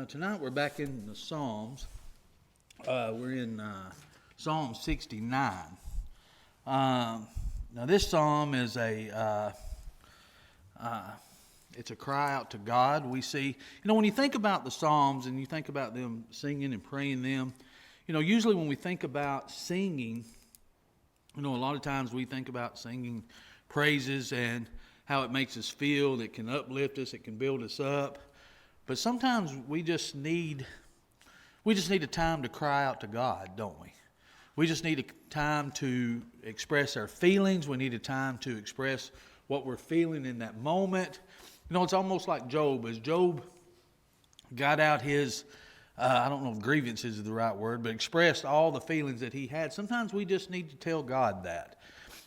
Tonight we're back in the Psalms. We're in Psalm 69. Now this psalm is it's a cry out to God. We see, when you think about the Psalms and you think about them singing and praying them, usually when we think about singing, a lot of times we think about singing praises and how it makes us feel. It can uplift us. It can build us up. But sometimes we just need a time to cry out to God, don't we? We just need a time to express our feelings. We need a time to express what we're feeling in that moment. It's almost like Job. As Job got out his, I don't know if grievances is the right word, but expressed all the feelings that he had. Sometimes we just need to tell God that.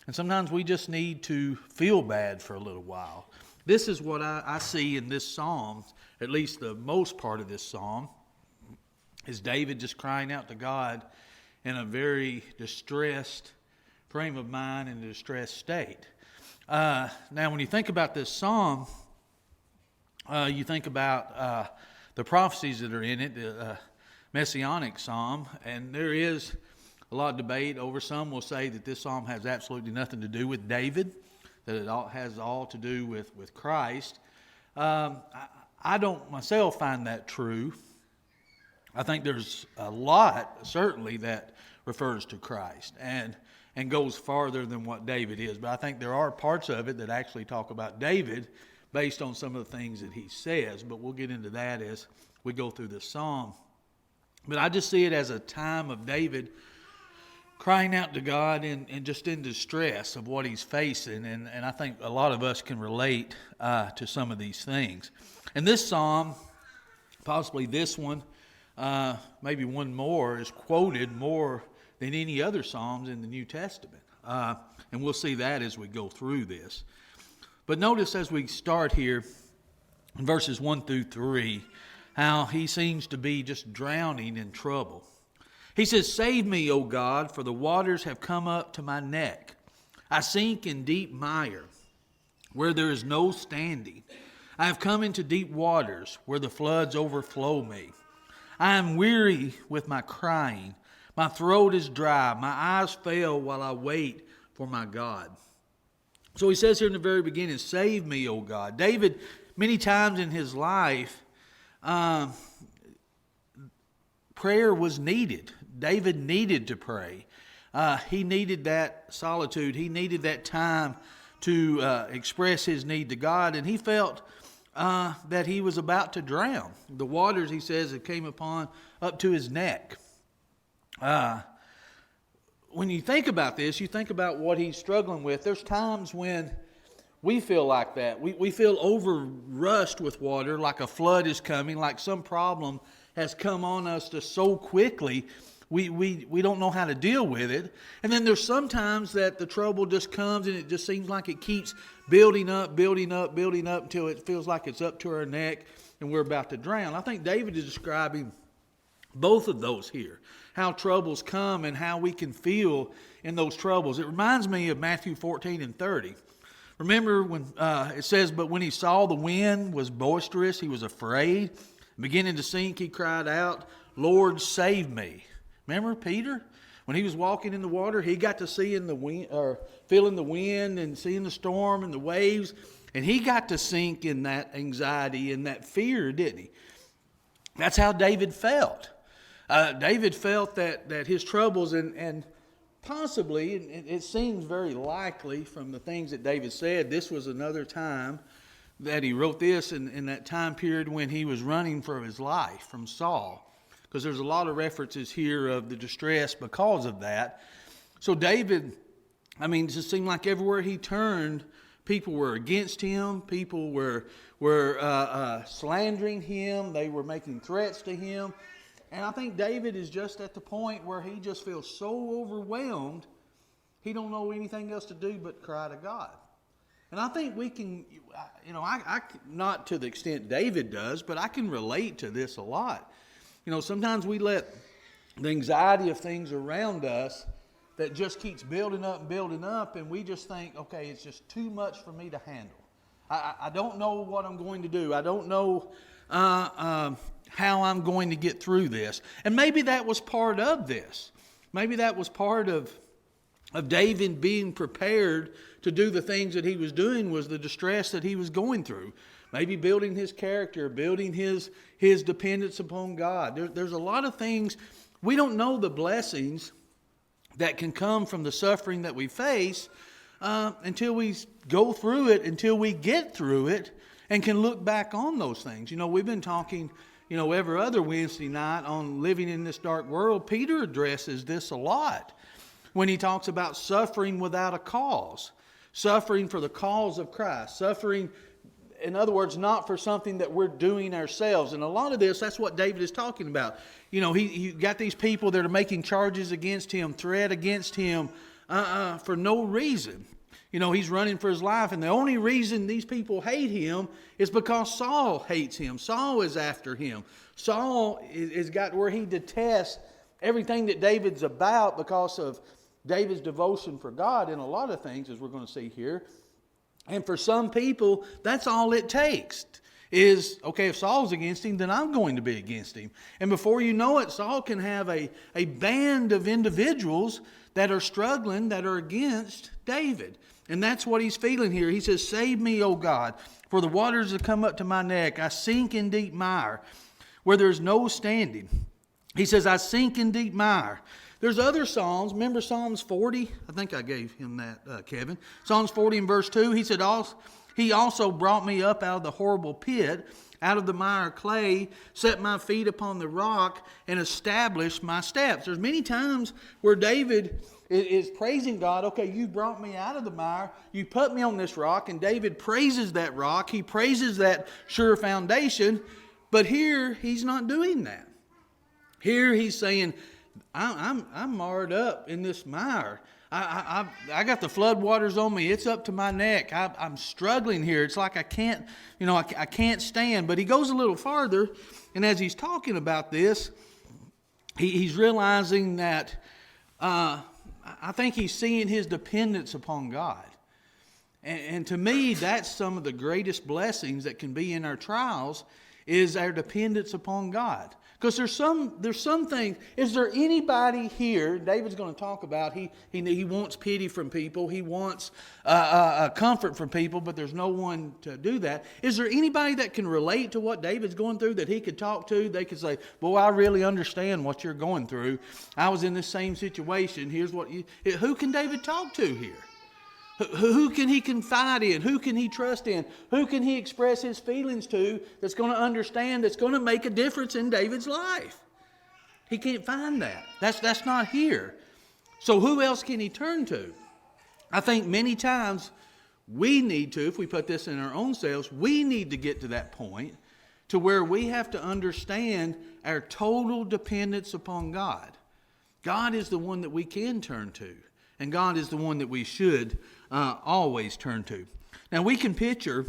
And sometimes we just need to feel bad for a little while. This is what I see in this psalm, at least the most part of this psalm, is David just crying out to God in a very distressed frame of mind and a distressed state. Now, when you think about this psalm, you think about the prophecies that are in it, the messianic psalm, and there is a lot of debate over. Some will say that this psalm has absolutely nothing to do with David, that it has all to do with Christ. I don't myself find that true. I think there's a lot, certainly, that refers to Christ and goes farther than what David is. But I think there are parts of it that actually talk about David based on some of the things that he says. But we'll get into that as we go through this psalm. But I just see it as a time of David crying out to God and just in distress of what he's facing. And I think a lot of us can relate to some of these things. And this psalm, possibly this one, maybe one more, is quoted more than any other psalms in the New Testament. And we'll see that as we go through this. But notice as we start here in verses 1 through 3, how he seems to be just drowning in trouble. He says, "Save me, O God, for the waters have come up to my neck. I sink in deep mire, where there is no standing. I have come into deep waters, where the floods overflow me. I am weary with my crying. My throat is dry. My eyes fail while I wait for my God." So he says here in the very beginning, "Save me, O God." David, many times in his life, prayer was needed. David needed to pray. He needed that solitude. He needed that time to express his need to God. And he felt that he was about to drown. The waters, he says, it came upon up to his neck. When you think about this, you think about what he's struggling with. There's times when we feel like that. We feel overrushed with water, like a flood is coming, like some problem has come on us just so quickly. We don't know how to deal with it. And then there's sometimes that the trouble just comes and it just seems like it keeps building up until it feels like it's up to our neck and we're about to drown. I think David is describing both of those here, how troubles come and how we can feel in those troubles. It reminds me of Matthew 14 and 30. Remember when it says, "But when he saw the wind was boisterous, he was afraid. Beginning to sink, he cried out, 'Lord, save me.'" Remember Peter? When he was walking in the water, he got to see in the wind, or feeling the wind and seeing the storm and the waves, and he got to sink in that anxiety and that fear, didn't he? That's how David felt. David felt that his troubles, and possibly, it seems very likely from the things that David said, this was another time that he wrote this in that time period when he was running for his life from Saul. Because there's a lot of references here of the distress because of that. So David, it just seemed like everywhere he turned, people were against him. People were slandering him. They were making threats to him. And I think David is just at the point where he just feels so overwhelmed, he don't know anything else to do but cry to God. And I think we can, I not to the extent David does, but I can relate to this a lot. Sometimes we let the anxiety of things around us that just keeps building up, and we just think, okay, it's just too much for me to handle. I don't know what I'm going to do. I don't know how I'm going to get through this. And maybe that was part of this. Maybe that was part of David being prepared to do the things that he was doing, was the distress that he was going through. Maybe building his character, building his dependence upon God. There's a lot of things. We don't know the blessings that can come from the suffering that we face until we go through it, until we get through it, and can look back on those things. We've been talking, every other Wednesday night on living in this dark world. Peter addresses this a lot when he talks about suffering without a cause. Suffering for the cause of Christ. Suffering, in other words, not for something that we're doing ourselves. And a lot of this, that's what David is talking about. He got these people that are making charges against him, threat against him for no reason. He's running for his life, and the only reason these people hate him is because Saul hates him. Saul is after him. Saul is got where he detests everything that David's about because of David's devotion for God in a lot of things, as we're going to see here. And for some people, that's all it takes is, okay, if Saul's against him, then I'm going to be against him. And before you know it, Saul can have a band of individuals that are struggling, that are against David. And that's what he's feeling here. He says, "Save me, O God, for the waters have come up to my neck. I sink in deep mire where there's no standing." He says, "I sink in deep mire." There's other Psalms. Remember Psalms 40? I think I gave him that, Kevin. Psalms 40 and verse 2. He said, "He also brought me up out of the horrible pit, out of the mire clay, set my feet upon the rock, and established my steps." There's many times where David is praising God. Okay, you brought me out of the mire. You put me on this rock. And David praises that rock. He praises that sure foundation. But here, he's not doing that. Here he's saying, I'm marred up in this mire. I got the flood waters on me. It's up to my neck. I'm struggling here. It's like I can't stand. But he goes a little farther, and as he's talking about this, he's realizing that I think he's seeing his dependence upon God. And to me, that's some of the greatest blessings that can be in our trials, is our dependence upon God. Because there's some things. Is there anybody here? David's going to talk about he wants pity from people. He wants comfort from people, but there's no one to do that. Is there anybody that can relate to what David's going through that he could talk to? They could say, "Boy, I really understand what you're going through. I was in this same situation. Here's what you." Who can David talk to here? Who can he confide in? Who can he trust in? Who can he express his feelings to that's going to understand, that's going to make a difference in David's life? He can't find that. That's not here. So who else can he turn to? I think many times we need to, if we put this in our own selves, we need to get to that point to where we have to understand our total dependence upon God. God is the one that we can turn to, and God is the one that we should always turn to. Now we can picture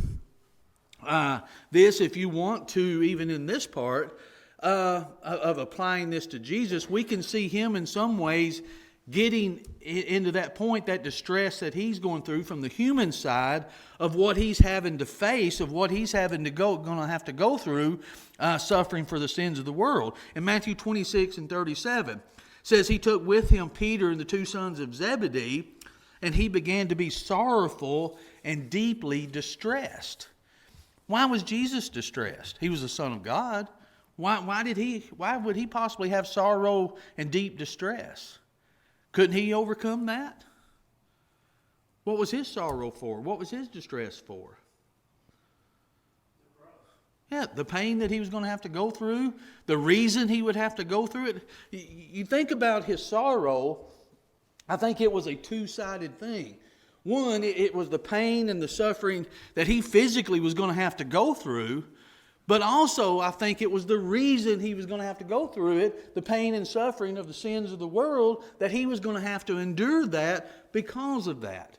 this, if you want to, even in this part of applying this to Jesus. We can see him in some ways getting into that point, that distress that he's going through from the human side of what he's having to face, of what he's having to going to have to go through, suffering for the sins of the world. In Matthew 26 and 37 says, "He took with him Peter and the two sons of Zebedee, and he began to be sorrowful and deeply distressed." Why was Jesus distressed? He was the Son of God. Why would he possibly have sorrow and deep distress? Couldn't he overcome that? What was his sorrow for? What was his distress for? Yeah, the pain that he was going to have to go through, the reason he would have to go through it. You think about his sorrow, I think it was a two-sided thing. One, it was the pain and the suffering that he physically was going to have to go through, but also I think it was the reason he was going to have to go through it, the pain and suffering of the sins of the world, that he was going to have to endure that because of that.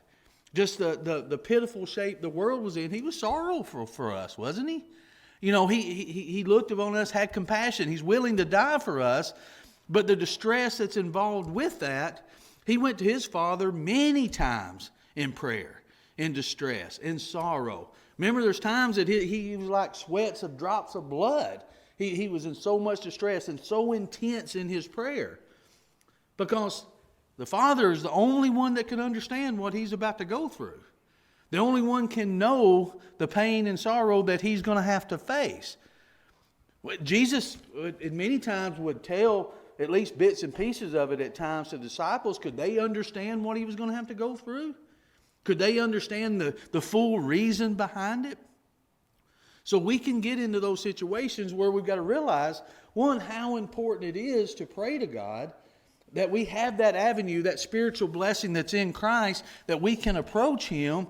Just the pitiful shape the world was in. He was sorrowful for us, wasn't he? He looked upon us, had compassion. He's willing to die for us, but the distress that's involved with that, he went to his Father many times in prayer, in distress, in sorrow. Remember, there's times that he was like sweats of drops of blood. He was in so much distress and so intense in his prayer because the Father is the only one that can understand what he's about to go through. The only one can know the pain and sorrow that he's going to have to face. Jesus, many times, would tell at least bits and pieces of it at times to disciples. Could they understand what he was going to have to go through? Could they understand the full reason behind it? So we can get into those situations where we've got to realize, one, how important it is to pray to God, that we have that avenue, that spiritual blessing that's in Christ, that we can approach him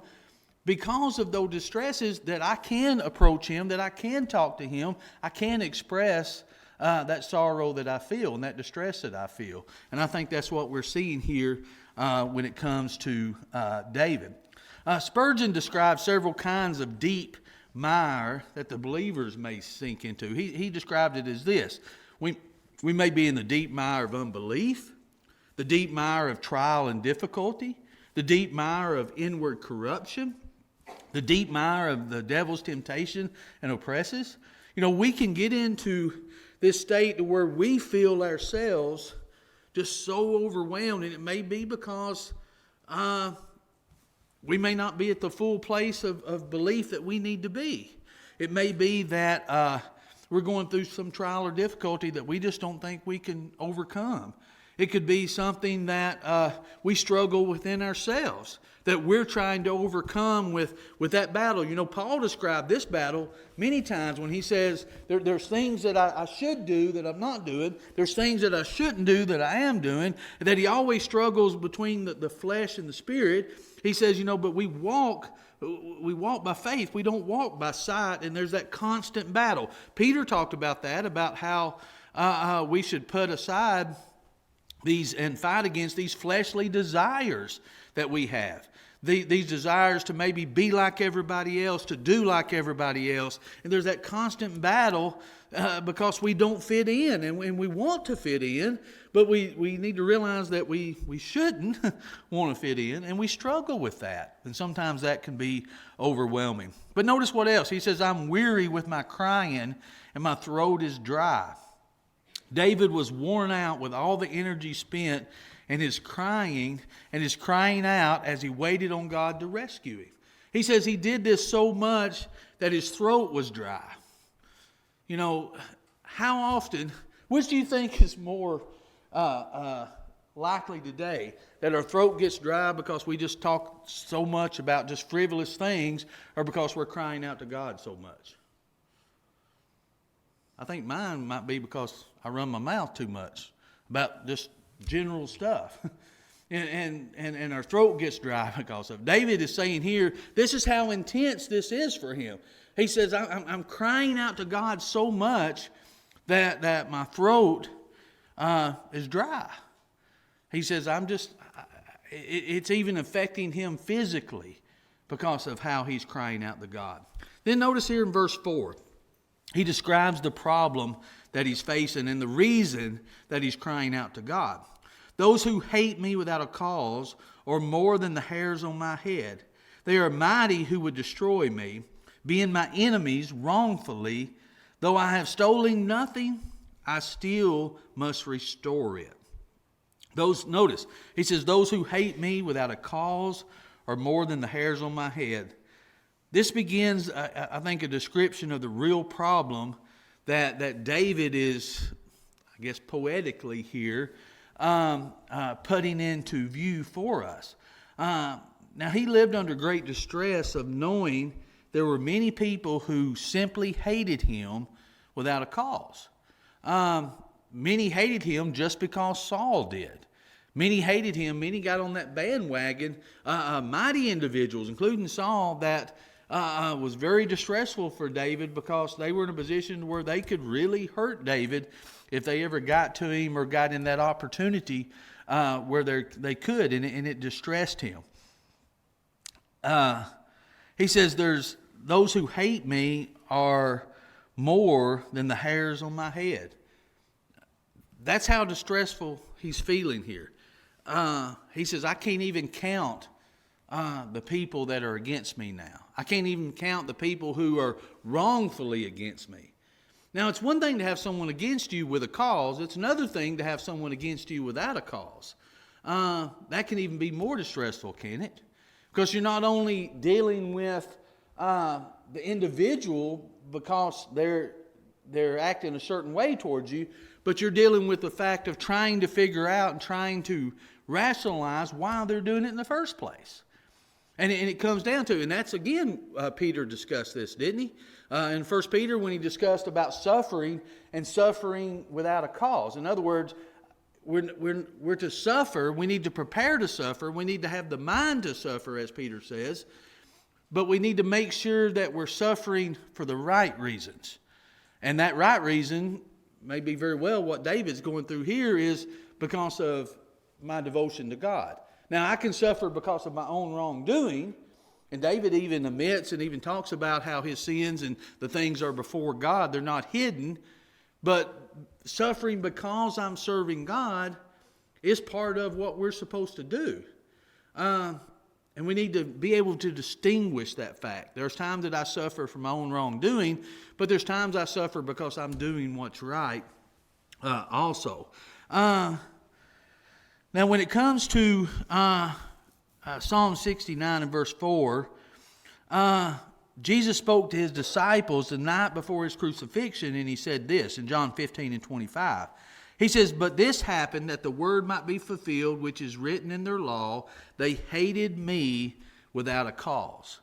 because of those distresses, that I can approach him, that I can talk to him, I can express that sorrow that I feel and that distress that I feel. And I think that's what we're seeing here when it comes to David. Spurgeon describes several kinds of deep mire that the believers may sink into. He described it as this. We may be in the deep mire of unbelief, the deep mire of trial and difficulty, the deep mire of inward corruption, the deep mire of the devil's temptation and oppresses. We can get into this state where we feel ourselves just so overwhelmed, and it may be because we may not be at the full place of belief that we need to be. It may be that we're going through some trial or difficulty that we just don't think we can overcome. It could be something that we struggle within ourselves, that we're trying to overcome with that battle. Paul described this battle many times when he says there's things that I should do that I'm not doing. There's things that I shouldn't do that I am doing. That he always struggles between the flesh and the spirit. He says, but we walk by faith. We don't walk by sight. And there's that constant battle. Peter talked about that, about how we should put aside these and fight against these fleshly desires that we have. These desires to maybe be like everybody else, to do like everybody else. And there's that constant battle because we don't fit in, and we want to fit in, but we need to realize that we shouldn't want to fit in, and we struggle with that. And sometimes that can be overwhelming. But notice what else. He says, I'm weary with my crying, and my throat is dry. David was worn out with all the energy spent in his crying out as he waited on God to rescue him. He says he did this so much that his throat was dry. How often, which do you think is more likely today? That our throat gets dry because we just talk so much about just frivolous things, or because we're crying out to God so much? I think mine might be because I run my mouth too much about just general stuff. And our throat gets dry because of it. David is saying here, this is how intense this is for him. He says, I'm crying out to God so much that my throat is dry. He says, it's even affecting him physically because of how he's crying out to God. Then notice here in verse 4, he describes the problem that he's facing and the reason that he's crying out to God. Those who hate me without a cause are more than the hairs on my head. They are mighty who would destroy me, being my enemies wrongfully. Though I have stolen nothing, I still must restore it. Notice, he says, those who hate me without a cause are more than the hairs on my head. This begins, I think, a description of the real problem that David is, I guess, poetically here, putting into view for us. Now, he lived under great distress of knowing there were many people who simply hated him without a cause. Many hated him just because Saul did. Many hated him. Many got on that bandwagon. Mighty individuals, including Saul, that was very distressful for David because they were in a position where they could really hurt David if they ever got to him or got in that opportunity where they could, and it distressed him. He says, "There's those who hate me are more than the hairs on my head." That's how distressful he's feeling here. He says, I can't even count the people that are against me now. I can't even count the people who are wrongfully against me. Now, it's one thing to have someone against you with a cause. It's another thing to have someone against you without a cause. That can even be more distressful, can it? Because you're not only dealing with the individual because they're acting a certain way towards you, but you're dealing with the fact of trying to figure out and trying to rationalize why they're doing it in the first place. And it comes down to, and that's again, Peter discussed this, didn't he? In 1 Peter, when he discussed about suffering and suffering without a cause. In other words, we're to suffer. We need to prepare to suffer. We need to have the mind to suffer, as Peter says. But we need to make sure that we're suffering for the right reasons. And that right reason may be very well what David's going through here is because of my devotion to God. Now, I can suffer because of my own wrongdoing, and David even admits and even talks about how his sins and the things are before God. They're not hidden, but suffering because I'm serving God is part of what we're supposed to do. And we need to be able to distinguish that fact. There's times that I suffer from my own wrongdoing, but there's times I suffer because I'm doing what's right also. Now, when it comes to Psalm 69 and verse 4, Jesus spoke to his disciples the night before his crucifixion, and he said this in John 15 and 25. He says, "But this happened that the word might be fulfilled, which is written in their law, they hated me without a cause."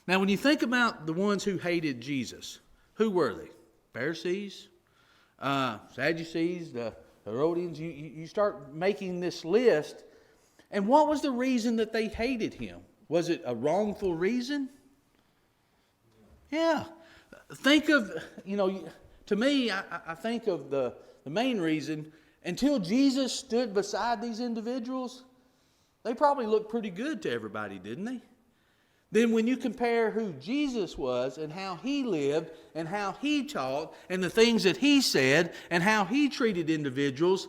Now, when you think about the ones who hated Jesus, who were they? Pharisees, Sadducees, the Herodians. You start making this list. And what was the reason that they hated him? Was it a wrongful reason? Yeah. Think of, to me, I think of the main reason, until Jesus stood beside these individuals, they probably looked pretty good to everybody, didn't they? Then when you compare who Jesus was and how he lived and how he taught and the things that he said and how he treated individuals,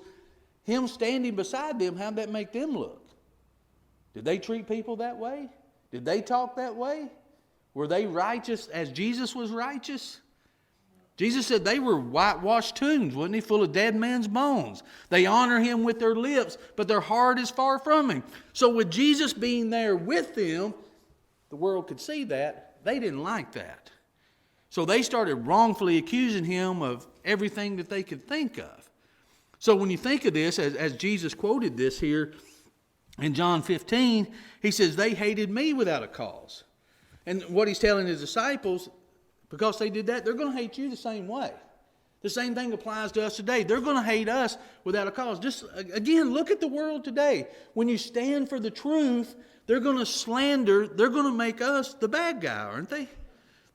him standing beside them, how'd that make them look? Did they treat people that way? Did they talk that way? Were they righteous as Jesus was righteous? Jesus said they were whitewashed tombs, wasn't he? Full of dead men's bones. They honor him with their lips, but their heart is far from him. So with Jesus being there with them, the world could see that. They didn't like that. So they started wrongfully accusing him of everything that they could think of. So when you think of this, as Jesus quoted this here in John 15, he says, they hated me without a cause. And what he's telling his disciples, because they did that, they're going to hate you the same way. The same thing applies to us today. They're going to hate us without a cause. Just, again, look at the world today. When you stand for the truth, they're going to slander, they're going to make us the bad guy, aren't they?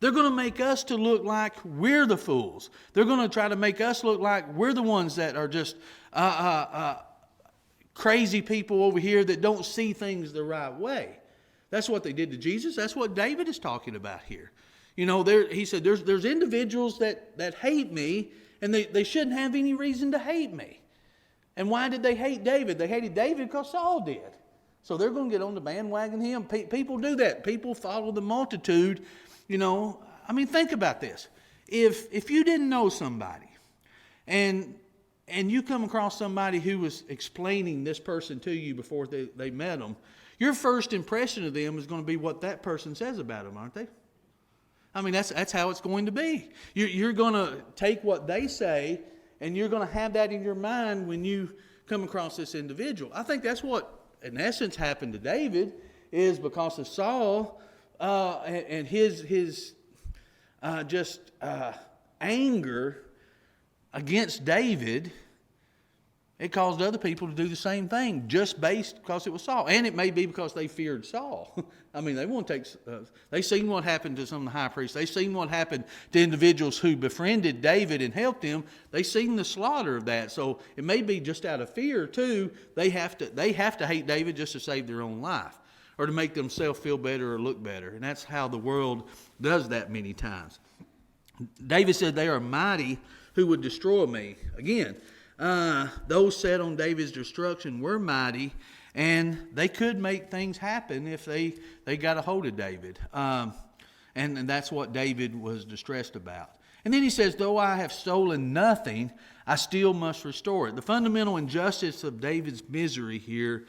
They're going to make us to look like we're the fools. They're going to try to make us look like we're the ones that are just crazy people over here that don't see things the right way. That's what they did to Jesus. That's what David is talking about here. He said, there's individuals that hate me, and they shouldn't have any reason to hate me. And why did they hate David? They hated David because Saul did. So they're going to get on the bandwagon him. People do that. People follow the multitude. Think about this. If you didn't know somebody, and you come across somebody who was explaining this person to you before they met them, your first impression of them is going to be what that person says about them, aren't they? That's how it's going to be. You're going to take what they say, and you're going to have that in your mind when you come across this individual. I think that's what, in essence, happened to David, is because of Saul and his anger against David. It caused other people to do the same thing, just based because it was Saul. And it may be because they feared Saul. They won't take. They seen what happened to some of the high priests. They seen what happened to individuals who befriended David and helped him. They seen the slaughter of that. So it may be just out of fear too. They have to hate David just to save their own life, or to make themselves feel better or look better. And that's how the world does that many times. David said, "They are mighty who would destroy me." Again. Those set on David's destruction were mighty, and they could make things happen if they got a hold of David. And that's what David was distressed about. And then he says, though I have stolen nothing, I still must restore it. The fundamental injustice of David's misery here,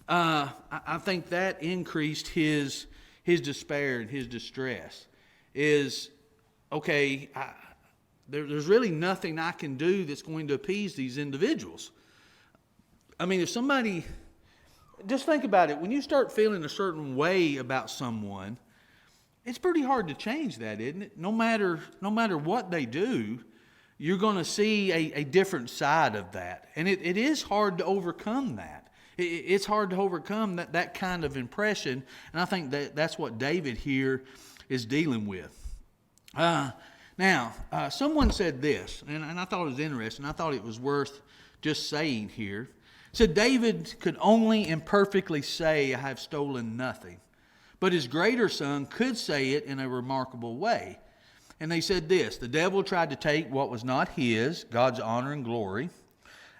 I think that increased his despair and his distress. Is, okay, there's really nothing I can do that's going to appease these individuals. I mean, if somebody, just think about it. When you start feeling a certain way about someone, it's pretty hard to change that, isn't it? No matter what they do, you're going to see a different side of that. And it is hard to overcome that. It's hard to overcome that kind of impression. And I think that's what David here is dealing with. Now, someone said this, and I thought it was interesting. I thought it was worth just saying here. It said, David could only imperfectly say, I have stolen nothing. But his greater son could say it in a remarkable way. And they said this, the devil tried to take what was not his, God's honor and glory.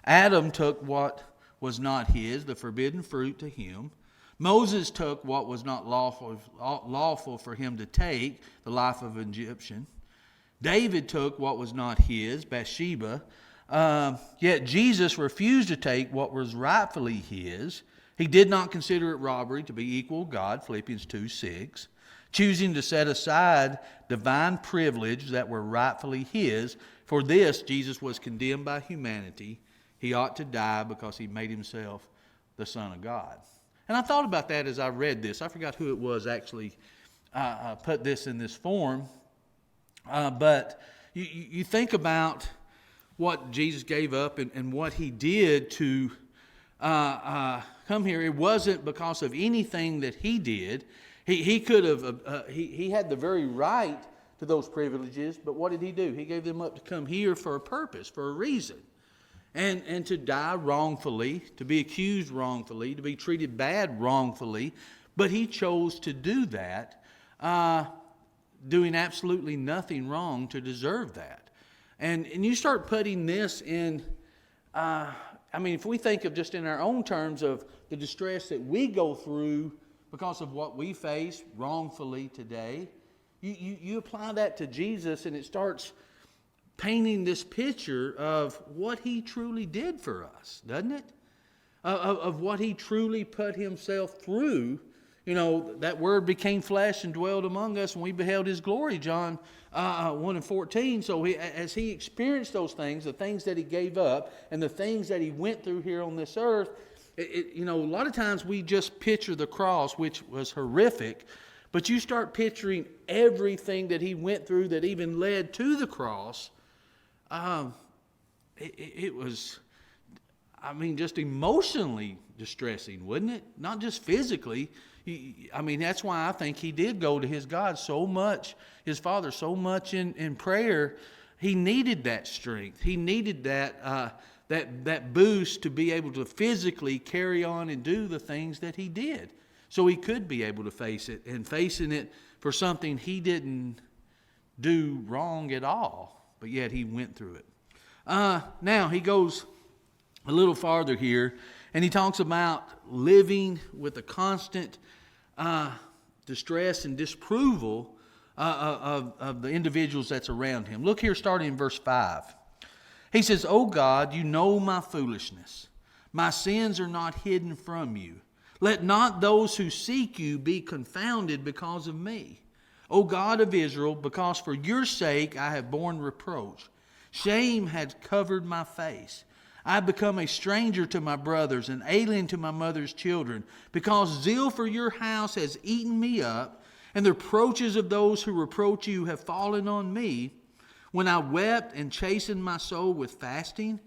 Adam took what was not his, the forbidden fruit, to him. Moses took what was not lawful for him to take, the life of an Egyptian. David took what was not his, Bathsheba. Yet Jesus refused to take what was rightfully his. He did not consider it robbery to be equal to God, Philippians 2:6, choosing to set aside divine privilege that were rightfully his. For this, Jesus was condemned by humanity. He ought to die because he made himself the Son of God. And I thought about that as I read this. I forgot who it was actually put this in this form. But you think about what Jesus gave up and what he did to come here. It wasn't because of anything that he did. He could have, he had the very right to those privileges, but what did he do? He gave them up to come here for a purpose, for a reason. And to die wrongfully, to be accused wrongfully, to be treated bad wrongfully. But he chose to do that, doing absolutely nothing wrong to deserve that. And you start putting this in, if we think of just in our own terms of the distress that we go through because of what we face wrongfully today, you apply that to Jesus and it starts painting this picture of what he truly did for us, doesn't it? Of what he truly put himself through. You know, that word became flesh and dwelled among us, and we beheld his glory, John 1:14. So as he experienced those things, the things that he gave up, and the things that he went through here on this earth, a lot of times we just picture the cross, which was horrific, but you start picturing everything that he went through that even led to the cross. It was, just emotionally distressing, wasn't it? Not just physically. That's why I think he did go to his God so much, his Father, so much in prayer. He needed that strength. He needed that boost to be able to physically carry on and do the things that he did. So he could be able to face it, and facing it for something he didn't do wrong at all. But yet he went through it. Now he goes a little farther here, and he talks about living with a constant distress and disapproval of the individuals that's around him. Look here, starting in verse 5. He says, "O God, you know my foolishness. My sins are not hidden from you. Let not those who seek you be confounded because of me. O God of Israel, because for your sake I have borne reproach. Shame has covered my face. I have become a stranger to my brothers, and alien to my mother's children, because zeal for your house has eaten me up, and the reproaches of those who reproach you have fallen on me. When I wept and chastened my soul with fasting,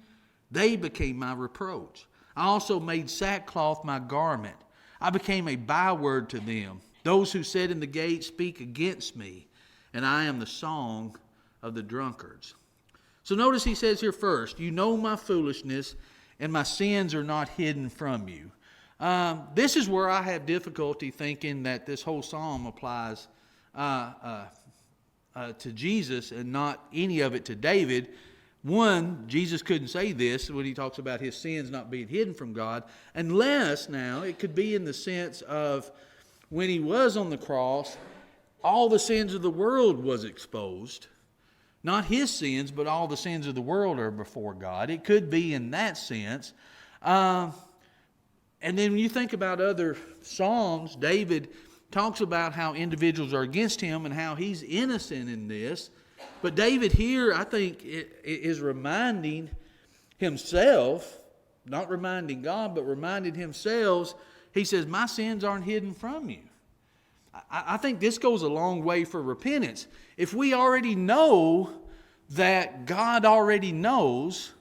they became my reproach. I also made sackcloth my garment. I became a byword to them. Those who sit in the gate speak against me, and I am the song of the drunkards." So notice he says here first, you know my foolishness, and my sins are not hidden from you. This is where I have difficulty thinking that this whole psalm applies to Jesus and not any of it to David. One, Jesus couldn't say this when he talks about his sins not being hidden from God, unless now it could be in the sense of when he was on the cross, all the sins of the world was exposed. Not his sins, but all the sins of the world are before God. It could be in that sense. And then when you think about other Psalms, David talks about how individuals are against him and how he's innocent in this. But David here, I think, is reminding himself, not reminding God, but reminding himself. He says, my sins aren't hidden from you. I think this goes a long way for repentance. If we already know that God already knows,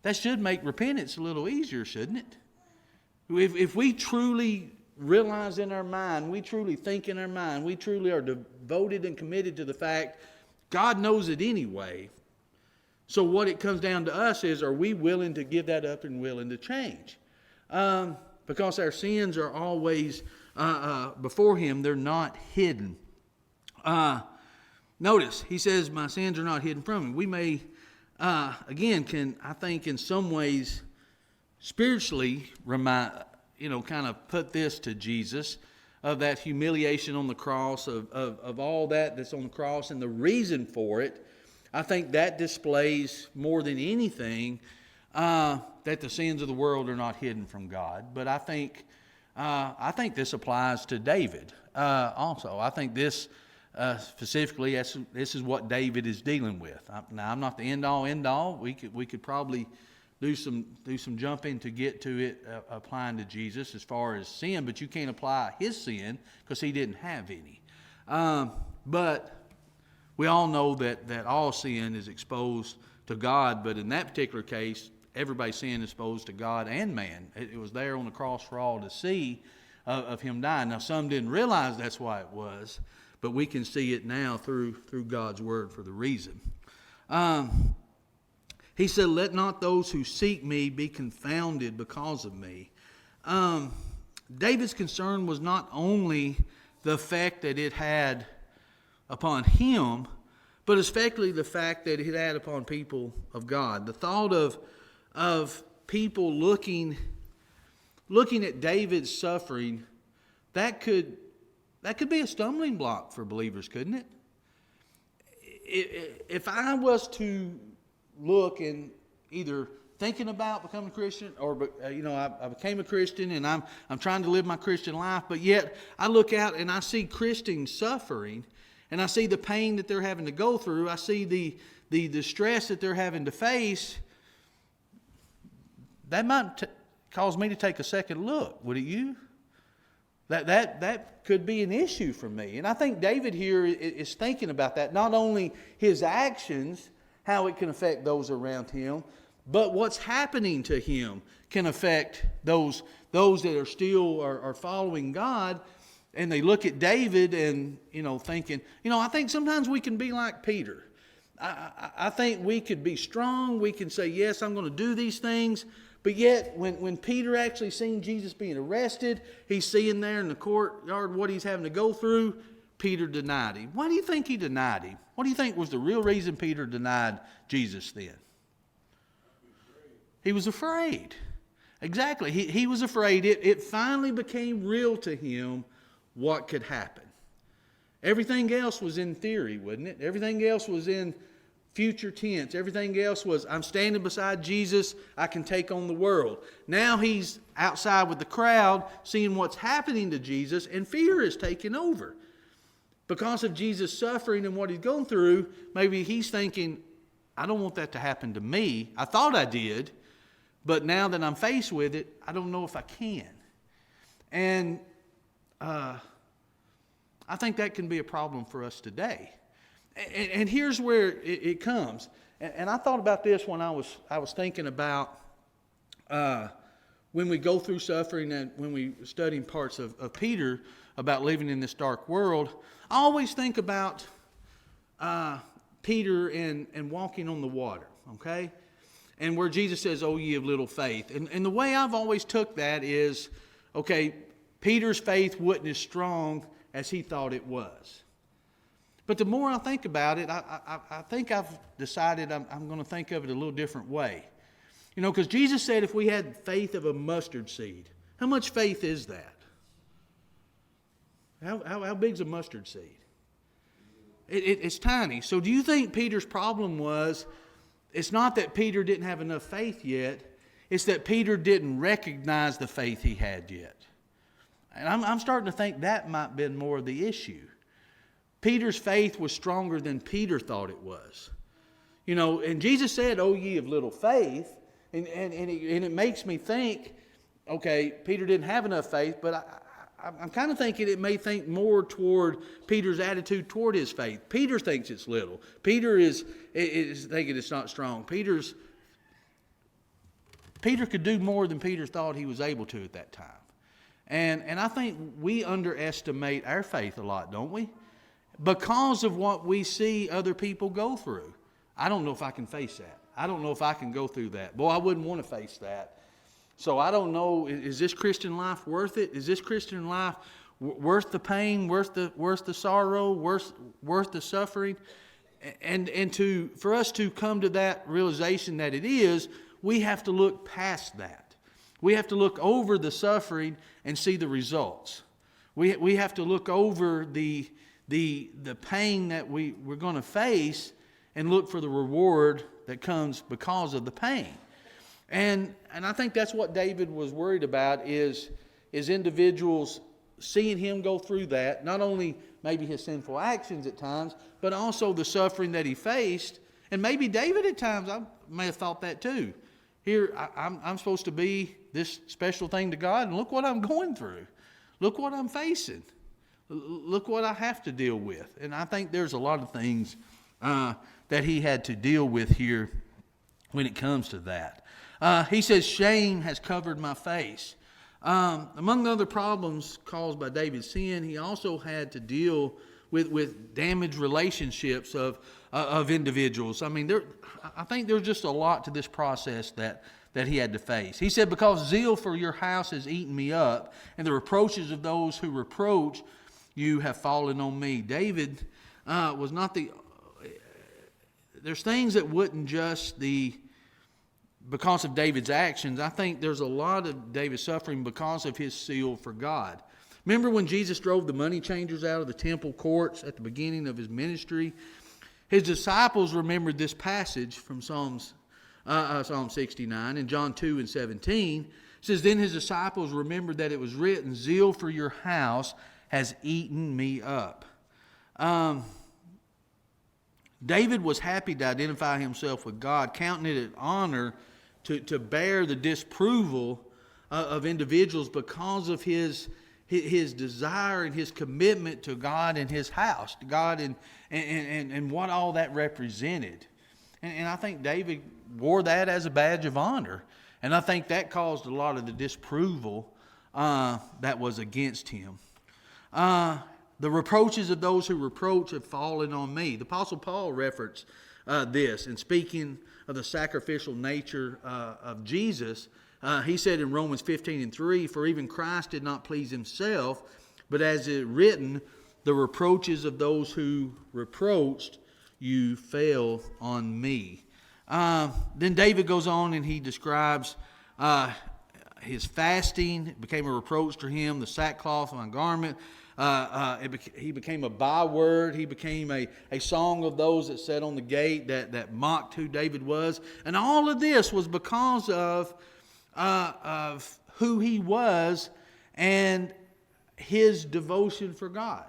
that should make repentance a little easier, shouldn't it? If we truly realize in our mind, we truly think in our mind, we truly are devoted and committed to the fact God knows it anyway. So what it comes down to us is, are we willing to give that up and willing to change? Because our sins are always before Him. They're not hidden. Notice, he says, my sins are not hidden from Him. We may, again, I think in some ways, spiritually kind of put this to Jesus of that humiliation on the cross, of all that's on the cross and the reason for it. I think that displays more than anything that the sins of the world are not hidden from God. But I think this applies to David also. I think this specifically, this is what David is dealing with. Now, I'm not the end all. We could probably do some jumping to get to it applying to Jesus as far as sin, but you can't apply his sin because he didn't have any. But we all know that all sin is exposed to God, but in that particular case, everybody's sin is exposed to God and man. It was there on the cross for all to see of him dying. Now, some didn't realize that's why it was, but we can see it now through God's word for the reason. He said, let not those who seek me be confounded because of me. David's concern was not only the effect that it had upon him, but especially the fact that it had upon people of God. The thought of people looking at David's suffering, that could be a stumbling block for believers, couldn't it? If I was to look and either thinking about becoming a Christian or I became a Christian and I'm trying to live my Christian life, but yet I look out and I see Christians suffering and I see the pain that they're having to go through. I see the distress that they're having to face. That might cause me to take a second look. Would it you? That could be an issue for me. And I think David here is thinking about that. Not only his actions, how it can affect those around him, but what's happening to him can affect those that are still are following God. And they look at David and, thinking, I think sometimes we can be like Peter. I think we could be strong. We can say, yes, I'm going to do these things. But yet, when Peter actually seen Jesus being arrested, he's seeing there in the courtyard what he's having to go through, Peter denied him. Why do you think he denied him? What do you think was the real reason Peter denied Jesus then? He was afraid. Exactly. He was afraid. It finally became real to him what could happen. Everything else was in theory, wasn't it? Everything else was in future tense. Everything else was, I'm standing beside Jesus, I can take on the world. Now he's outside with the crowd, seeing what's happening to Jesus, and fear is taking over. Because of Jesus' suffering and what he's going through, maybe he's thinking, I don't want that to happen to me. I thought I did, but now that I'm faced with it, I don't know if I can. And I think that can be a problem for us today. And here's where it comes. And I thought about this when I was thinking about when we go through suffering and when we studying parts of Peter about living in this dark world. I always think about Peter and walking on the water, okay? And where Jesus says, oh, ye of little faith. And the way I've always took that is, okay, Peter's faith wasn't as strong as he thought it was. But the more I think about it, I think I've decided I'm going to think of it a little different way. Because Jesus said if we had faith of a mustard seed, how much faith is that? How big's a mustard seed? It's tiny. So do you think Peter's problem was, it's not that Peter didn't have enough faith yet, it's that Peter didn't recognize the faith he had yet. And I'm starting to think that might have been more of the issue. Peter's faith was stronger than Peter thought it was. And Jesus said, "O ye of little faith," and it makes me think, okay, Peter didn't have enough faith, but I'm kind of thinking it may think more toward Peter's attitude toward his faith. Peter thinks it's little. Peter is thinking it's not strong. Peter could do more than Peter thought he was able to at that time. And I think we underestimate our faith a lot, don't we? Because of what we see other people go through. I don't know if I can face that. I don't know if I can go through that. Boy, I wouldn't want to face that. So I don't know, is this Christian life worth it? Is this Christian life worth the pain, worth the sorrow, worth the suffering? And for us to come to that realization that it is, we have to look past that. We have to look over the suffering and see the results. We have to look over the pain that we're going to face and look for the reward that comes because of the pain. And I think that's what David was worried about is individuals seeing him go through that, not only maybe his sinful actions at times, but also the suffering that he faced. And maybe David at times, I may have thought that too. Here, I'm supposed to be this special thing to God, and look what I'm going through. Look what I'm facing. Look what I have to deal with. And I think there's a lot of things that he had to deal with here when it comes to that. He says, shame has covered my face. Among the other problems caused by David's sin, he also had to deal with damaged relationships of individuals. I mean, I think there's just a lot to this process that he had to face. He said, because zeal for your house has eaten me up, and the reproaches of those who reproach you have fallen on me. David was not there's things that wouldn't just because of David's actions. I think there's a lot of David's suffering because of his zeal for God. Remember when Jesus drove the money changers out of the temple courts at the beginning of his ministry? His disciples remembered this passage from Psalm 69 and John 2 and 17. It says, then his disciples remembered that it was written, zeal for your house has eaten me up. David was happy to identify himself with God, counting it an honor to bear the disapproval of individuals because of his desire and his commitment to God and his house, to God and what all that represented. And I think David wore that as a badge of honor. And I think that caused a lot of the disapproval that was against him. The reproaches of those who reproach have fallen on me. The Apostle Paul referenced this in speaking of the sacrificial nature of Jesus. He said in Romans 15:3, for even Christ did not please himself, but as it written, the reproaches of those who reproached you fell on me. Then David goes on and he describes his fasting. It became a reproach to him, the sackcloth on my garment. He became a byword. He became a song of those that sat on the gate that mocked who David was. And all of this was because of who he was and his devotion for God.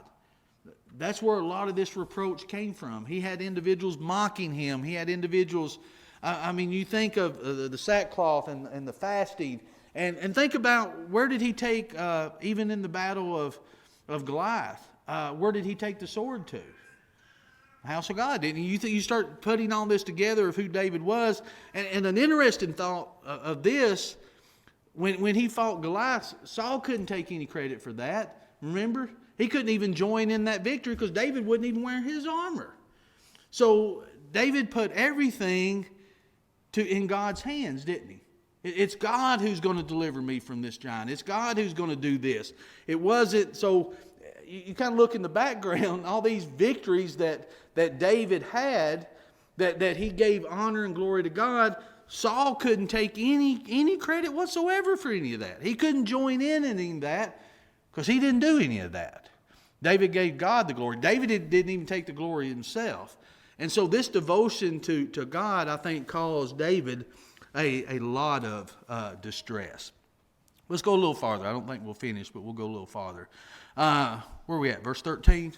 That's where a lot of this reproach came from. He had individuals mocking him. He had individuals, you think of the sackcloth and the fasting. And think about, where did he take, even in the battle of Goliath, where did he take the sword to? The house of God, didn't he? You start putting all this together of who David was. And an interesting thought of this, when he fought Goliath, Saul couldn't take any credit for that. Remember? He couldn't even join in that victory because David wouldn't even wear his armor. So David put everything in God's hands, didn't he? It's God who's going to deliver me from this giant. It's God who's going to do this. It wasn't, so you kind of look in the background, all these victories that David had, that he gave honor and glory to God. Saul couldn't take any credit whatsoever for any of that. He couldn't join in any of that because he didn't do any of that. David gave God the glory. David didn't even take the glory himself. And so this devotion to God, I think, caused David a lot of distress. Let's go a little farther. I don't think we'll finish, but we'll go a little farther. Where are we at? Verse 13?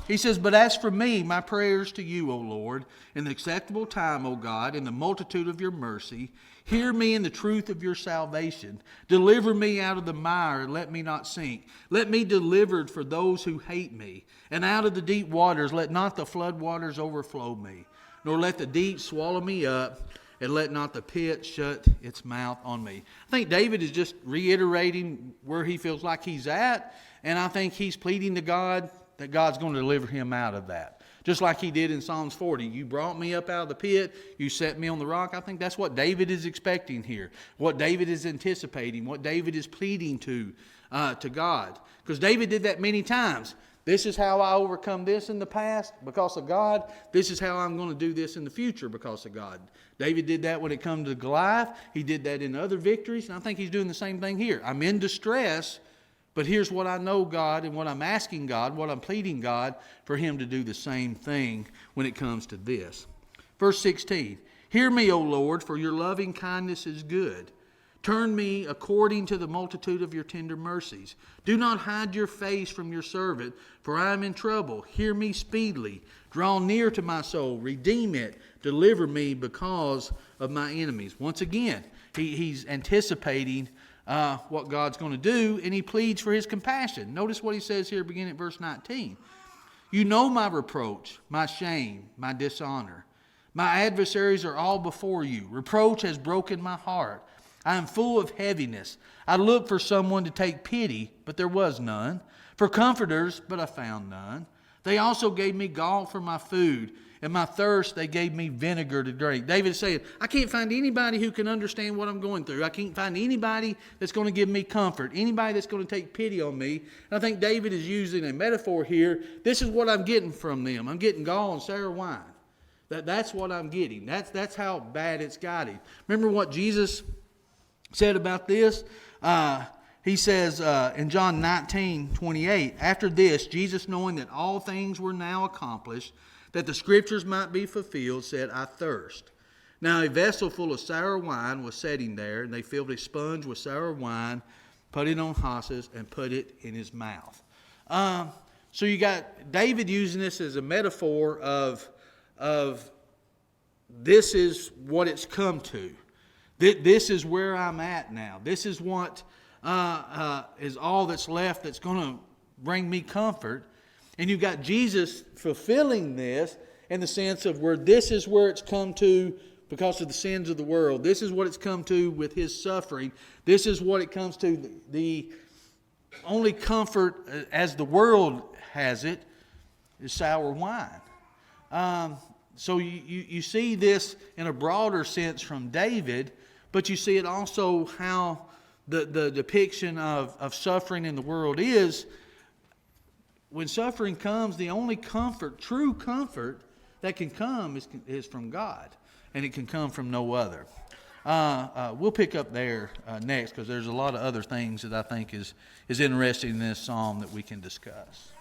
He says, "But as for me, my prayers to you, O Lord, in the acceptable time, O God, in the multitude of your mercy, hear me in the truth of your salvation. Deliver me out of the mire, and let me not sink. Let me delivered for those who hate me. And out of the deep waters, let not the flood waters overflow me. Nor let the deep swallow me up, and let not the pit shut its mouth on me." I think David is just reiterating where he feels like he's at. And I think he's pleading to God that God's going to deliver him out of that. Just like he did in Psalms 40. You brought me up out of the pit. You set me on the rock. I think that's what David is expecting here. What David is anticipating. What David is pleading to God. Because David did that many times. This is how I overcome this in the past because of God. This is how I'm going to do this in the future because of God. David did that when it comes to Goliath. He did that in other victories. And I think he's doing the same thing here. I'm in distress. But here's what I know God and what I'm asking God, what I'm pleading God for him to do the same thing when it comes to this. Verse 16, "Hear me, O Lord, for your loving kindness is good. Turn me according to the multitude of your tender mercies. Do not hide your face from your servant, for I am in trouble. Hear me speedily. Draw near to my soul. Redeem it. Deliver me because of my enemies." Once again, he's anticipating what God's going to do, and he pleads for his compassion. Notice what he says here beginning at verse 19. "You know my reproach, my shame, my dishonor. My adversaries are all before you. Reproach has broken my heart. I am full of heaviness. I looked for someone to take pity, but there was none. For comforters, but I found none. They also gave me gall for my food, and my thirst they gave me vinegar to drink." David is saying, I can't find anybody who can understand what I'm going through. I can't find anybody that's going to give me comfort, anybody that's going to take pity on me. And I think David is using a metaphor here. This is what I'm getting from them. I'm getting gall and sour wine. That's what I'm getting. That's how bad it's gotten. Remember what Jesus said about this? He says in John 19:28, "After this, Jesus, knowing that all things were now accomplished, that the scriptures might be fulfilled, said, I thirst. Now a vessel full of sour wine was setting there, and they filled a sponge with sour wine, put it on horses, and put it in his mouth." So you got David using this as a metaphor of this is what it's come to. This is where I'm at now. This is what is all that's left that's going to bring me comfort. And you've got Jesus fulfilling this in the sense of where this is where it's come to because of the sins of the world. This is what it's come to with his suffering. This is what it comes to. The only comfort as the world has it is sour wine. So you see this in a broader sense from David, but you see it also how the depiction of suffering in the world is. When suffering comes, the only comfort, true comfort that can come is from God. And it can come from no other. We'll pick up there next because there's a lot of other things that I think is interesting in this psalm that we can discuss.